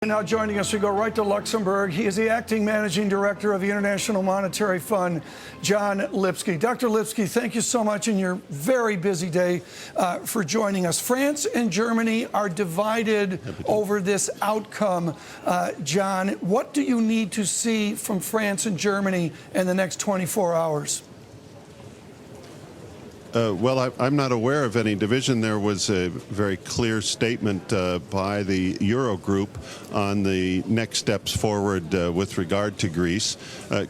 now joining us. We go right to Luxembourg. He is the acting managing director of the International Monetary Fund, John Lipsky. Dr. Lipsky, thank you so much in your very busy day for joining us. France and Germany are divided over this outcome. John, what do you need to see from France and Germany in the next 24 hours? Well, I'm not aware of any division. There was a very clear statement by the Eurogroup on the next steps forward with regard to Greece.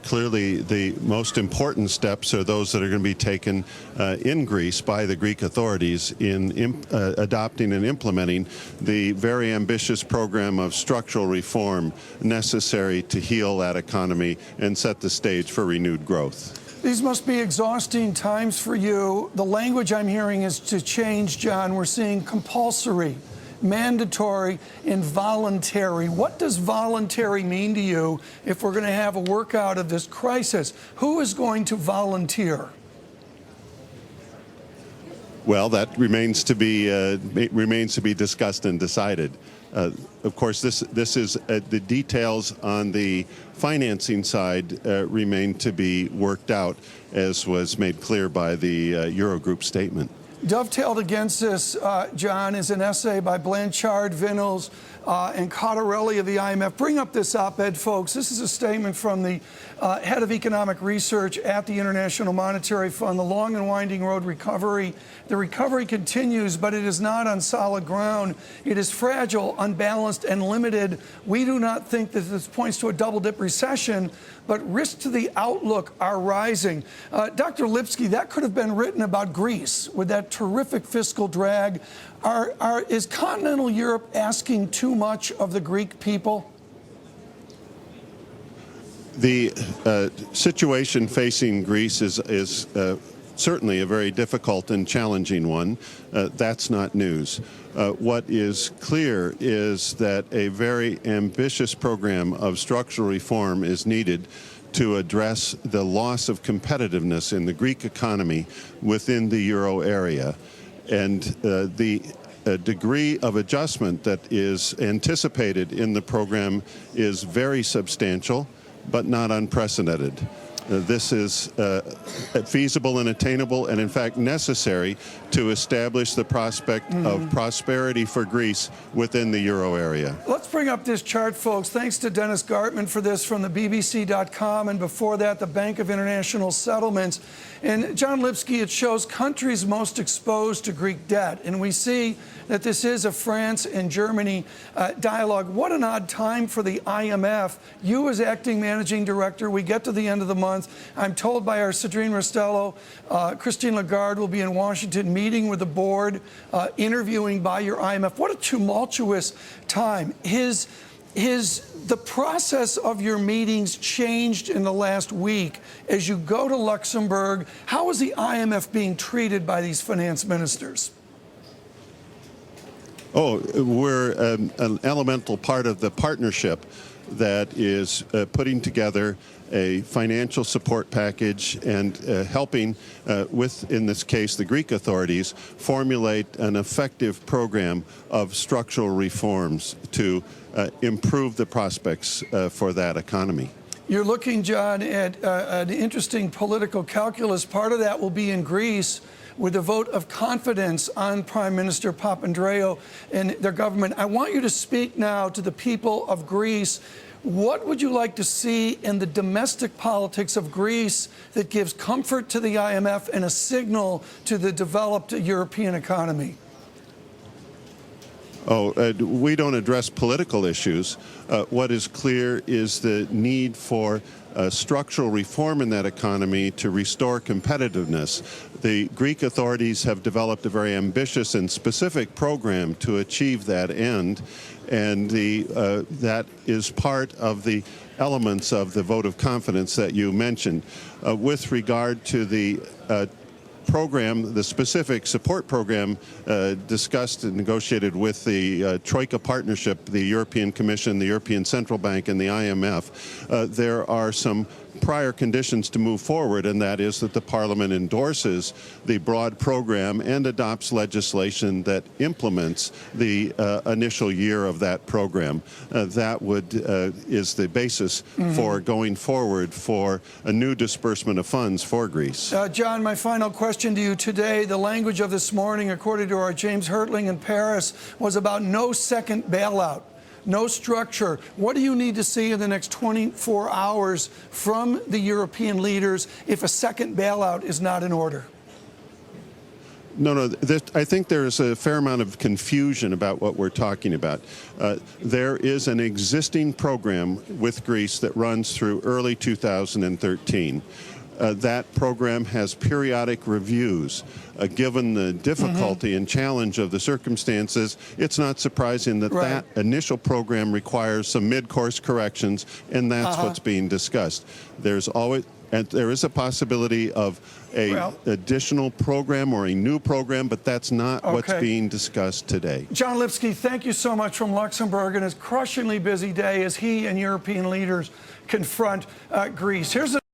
Clearly, the most important steps are those that are going to be taken in Greece by the Greek authorities in adopting and implementing the very ambitious program of structural reform necessary to heal that economy and set the stage for renewed growth. These must be exhausting times for you. The language I'm hearing is to change, John. We're seeing compulsory, mandatory, and voluntary. What does voluntary mean to you if we're going to have a workout of this crisis? Who is going to volunteer? Well, that remains to be discussed and decided. Of course, this is the details on the financing side remain to be worked out, as was made clear by the Eurogroup statement. Dovetailed against this, John, is an essay by Blanchard, Vinnels, and Cottarelli of the IMF. Bring up this op-ed, folks. This is a statement from the head of economic research at the International Monetary Fund. The long and winding road recovery. The recovery continues, but it is not on solid ground. It is fragile, unbalanced, and limited. We do not think that this points to a double-dip recession, but risks to the outlook are rising. Dr. Lipsky, that could have been written about Greece with that terrific fiscal drag. Is continental Europe asking too much of the Greek people? The situation facing Greece is certainly a very difficult and challenging one. That's not news. What is clear is that a very ambitious program of structural reform is needed to address the loss of competitiveness in the Greek economy within the euro area. And the degree of adjustment that is anticipated in the program is very substantial, but not unprecedented. This is feasible and attainable and, in fact, necessary to establish the prospect of prosperity for Greece within the euro area. Let's bring up this chart, folks. Thanks to Dennis Gartman for this from the BBC.com, and before that, the Bank of International Settlements. And John Lipsky, it shows countries most exposed to Greek debt. And we see that this is a France and Germany dialogue. What an odd time for the IMF. You as acting managing director, we get to the end of the month. I'm told by our Cedrine Rostello, Christine Lagarde will be in Washington meeting with the board, interviewing by your IMF. What a tumultuous time. The process of your meetings changed in the last week as you go to Luxembourg. How is the IMF being treated by these finance ministers? Oh, we're an elemental part of the partnership that is putting together a financial support package and helping with, in this case, the Greek authorities formulate an effective program of structural reforms to improve the prospects for that economy. You're looking, John, at an interesting political calculus. Part of that will be in Greece with a vote of confidence on Prime Minister Papandreou and their government. I want you to speak now to the people of Greece. What would you like to see in the domestic politics of Greece that gives comfort to the IMF and a signal to the developed European economy? We don't address political issues. What is clear is the need for structural reform in that economy to restore competitiveness. The Greek authorities have developed a very ambitious and specific program to achieve that end, and that is part of the elements of the vote of confidence that you mentioned. With regard to the program, the specific support program discussed and negotiated with the Troika partnership, the European Commission, the European Central Bank, and the IMF, there are some prior conditions to move forward, and that is that the Parliament endorses the broad program and adopts legislation that implements the initial year of that program. That is the basis for going forward for a new disbursement of funds for Greece. John, my final question to you today. The language of this morning, according to our James Hertling in Paris, was about no second bailout, no structure. What do you need to see in the next 24 hours from the European leaders if a second bailout is not in order? No, I think there is a fair amount of confusion about what we're talking about. There is an existing program with Greece that runs through early 2013. That program has periodic reviews. Given the difficulty and challenge of the circumstances, it's not surprising that that initial program requires some mid-course corrections, and that's what's being discussed. And there is a possibility of an additional program or a new program, but that's not what's being discussed today. John Lipsky, thank you so much from Luxembourg, and a crushingly busy day as he and European leaders confront Greece. Here's